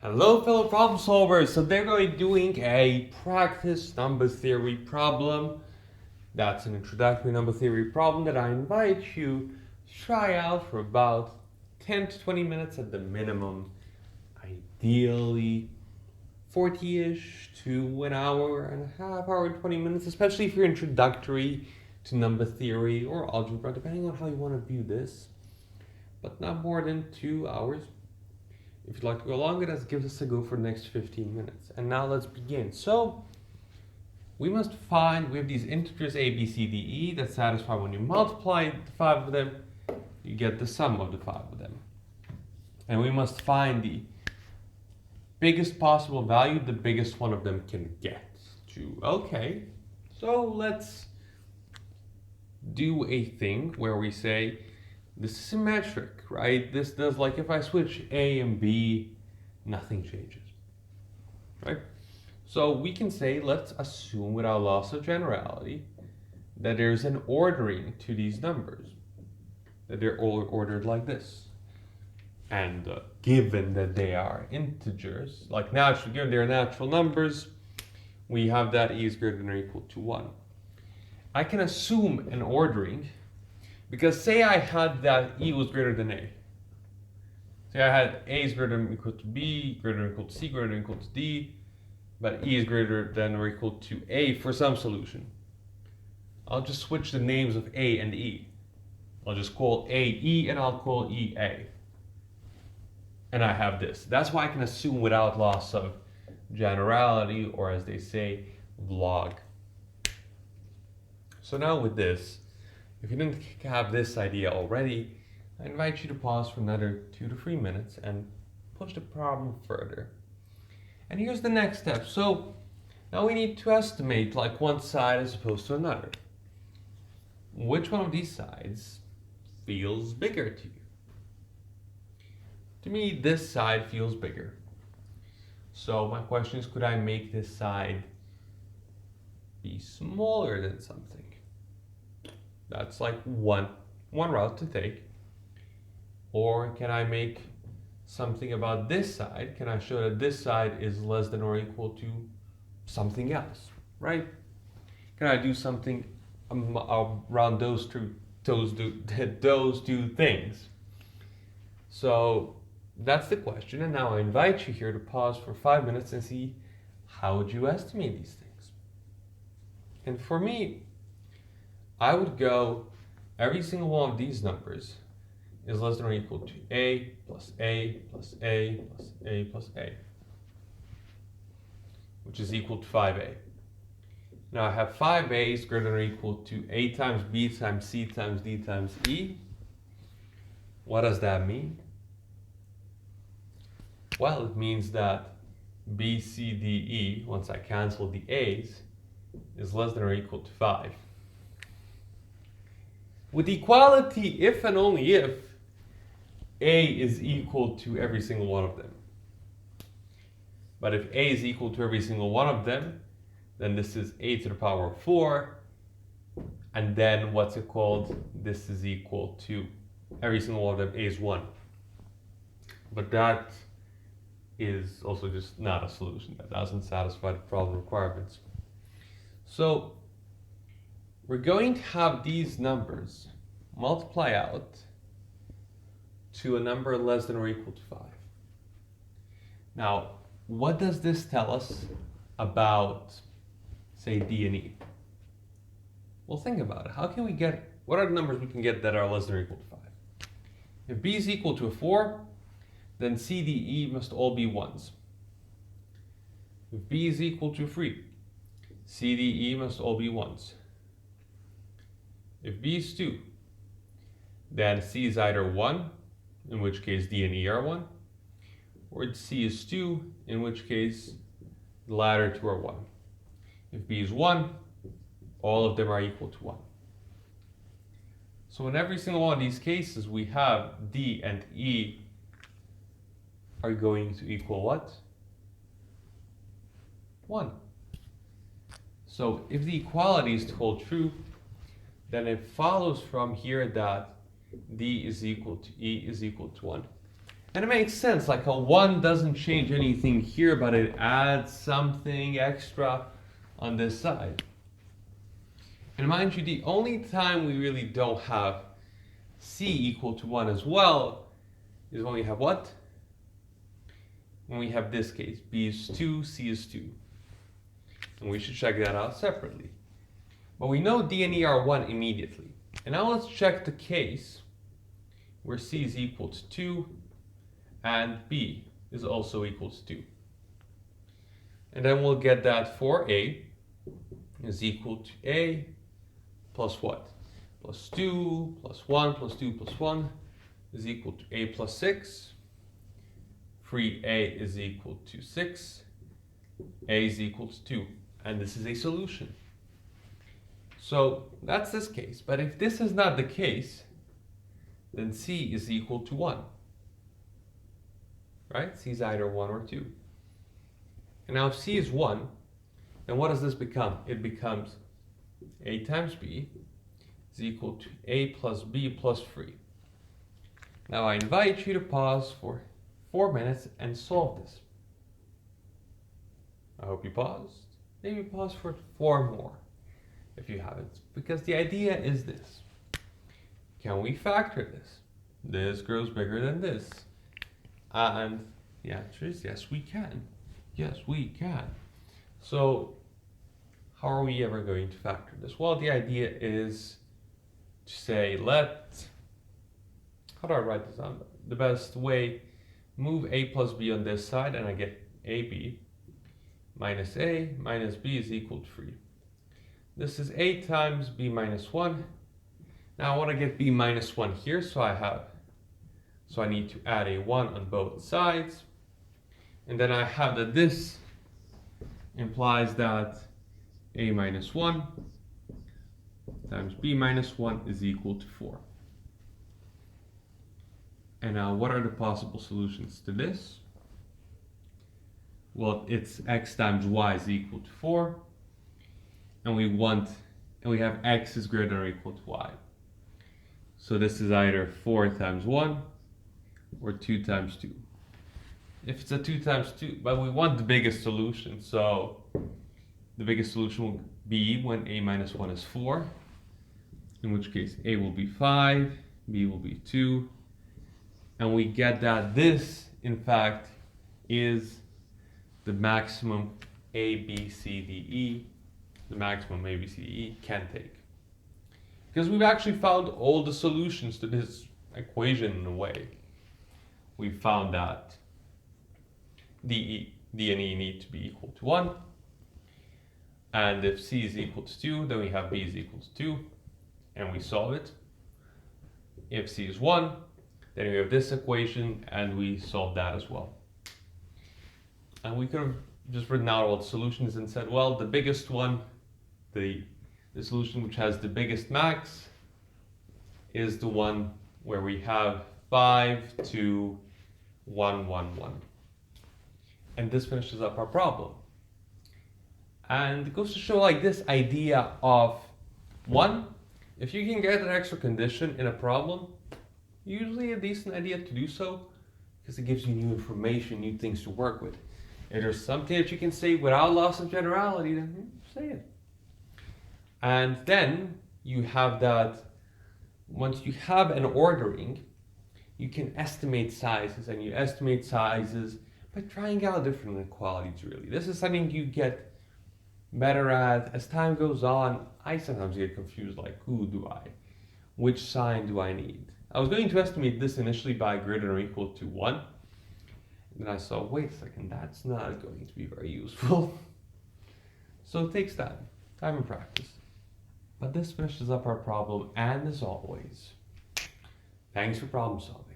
Hello fellow problem solvers! So they're going to be doing a practice number theory problem. That's an introductory number theory problem that I invite you to try out for about 10 to 20 minutes at the minimum. Ideally 40-ish to an hour and a half, hour and 20 minutes, especially if you're introductory to number theory or algebra, depending on how you want to view this. But not more than 2 hours. If you'd like to go longer, that gives us a go for the next 15 minutes. And now let's begin. So we have these integers a, b, c, d, e that satisfy when you multiply the 5 of them, you get the sum of the 5 of them. And we must find the biggest possible value the biggest one of them can get to. Okay, so let's do a thing where we say, this is symmetric, right? This does, like, if I switch A and B, nothing changes, right? So we can say, let's assume without loss of generality that there's an ordering to these numbers, that they're all ordered like this. And given that they are integers, like given they're natural numbers, we have that e is greater than or equal to 1. I can assume an ordering, because say I had that e was greater than a. Say I had a is greater than or equal to b, greater than or equal to c, greater than or equal to d, but e is greater than or equal to a for some solution. I'll just switch the names of a and e. I'll just call a e and I'll call e a. And I have this. That's why I can assume without loss of generality, or as they say, WLOG. So now with this, if you didn't have this idea already, I invite you to pause for another 2 to 3 minutes and push the problem further. And here's the next step. So now we need to estimate like one side as opposed to another. Which one of these sides feels bigger to you? To me, this side feels bigger. So my question is, could I make this side be smaller than something? That's like one route to take. Or can I make something about this side? Can I show that this side is less than or equal to something else, right? Can I do something around those two things? So that's the question. And now I invite you here to pause for 5 minutes and see, how would you estimate these things? And for me, I would go, every single one of these numbers is less than or equal to a plus a plus a plus a plus a, which is equal to 5a. Now I have 5a is greater than or equal to a times b times c times d times e. What does that mean? Well, it means that b, c, d, e, once I cancel the a's, is less than or equal to 5. With equality, if and only if a is equal to every single one of them. But if a is equal to every single one of them, then this is a to the power of 4. And then what's it called? This is equal to every single one of them, a is 1. But that is also just not a solution. That doesn't satisfy the problem requirements. So we're going to have these numbers multiply out to a number less than or equal to 5. Now, what does this tell us about, say, d and e? Well, think about it. What are the numbers we can get that are less than or equal to 5? If b is equal to a 4, then c, d, e must all be 1s. If b is equal to 3, c, d, e must all be 1s. If b is 2, then c is either 1, in which case d and e are 1, or c is 2, in which case the latter two are 1. If b is 1, all of them are equal to 1. So in every single one of these cases, we have d and e are going to equal what? 1. So if the equality is to hold true, then it follows from here that d is equal to e is equal to 1. And it makes sense, like a 1 doesn't change anything here, but it adds something extra on this side. And mind you, the only time we really don't have c equal to 1 as well is when we have what? When we have this case, b is 2, c is 2. And we should check that out separately. But we know d and e are 1 immediately. And now let's check the case where c is equal to 2 and b is also equal to 2. And then we'll get that for a is equal to a plus what? Plus 2 plus 1 plus 2 plus 1 is equal to a plus 6. 3a is equal to 6. A is equal to 2. And this is a solution. So that's this case. But if this is not the case, then c is equal to 1. Right? C is either 1 or 2. And now if c is 1, then what does this become? It becomes a times b is equal to a plus b plus 3. Now I invite you to pause for 4 minutes and solve this. I hope you paused. Maybe pause for 4 more if you haven't. Because the idea is this. Can we factor this? This grows bigger than this. And the answer is yes, we can. Yes, we can. So how are we ever going to factor this? Well, the idea is to say, how do I write this down? The best way, move a plus b on this side, and I get ab minus a minus b is equal to 3. This is a times b minus 1. Now I want to get b minus 1 here, so I need to add a 1 on both sides. And then I have that this implies that a minus 1 times b minus 1 is equal to 4. And now what are the possible solutions to this? Well, it's x times y is equal to 4. And we have x is greater or equal to y. So this is either 4 times 1 or 2 times 2. If it's a 2 times 2, but we want the biggest solution, so the biggest solution will be when a minus 1 is 4, in which case a will be 5, b will be 2, and we get that this, in fact, is the maximum a, b, c, d, e, the maximum a, b, c, d, e can take. Because we've actually found all the solutions to this equation in a way. We found that d and e need to be equal to 1. And if c is equal to 2, then we have b is equal to 2. And we solve it. If c is 1, then we have this equation and we solve that as well. And we could have just written out all the solutions and said, well, the biggest one, the solution which has the biggest max is the one where we have 5, 2, 1, 1, 1. And this finishes up our problem. And it goes to show like this idea of, one, if you can get an extra condition in a problem, usually a decent idea to do so, because it gives you new information, new things to work with. If there's something that you can say without loss of generality, then say it. And then you have that, once you have an ordering, you can estimate sizes, and you estimate sizes by trying out different inequalities, really. This is something you get better at as time goes on. I sometimes get confused, like, which sign do I need? I was going to estimate this initially by greater than or equal to 1. And then I saw, wait a second, that's not going to be very useful. So it takes time and practice. But this finishes up our problem, and as always, thanks for problem solving.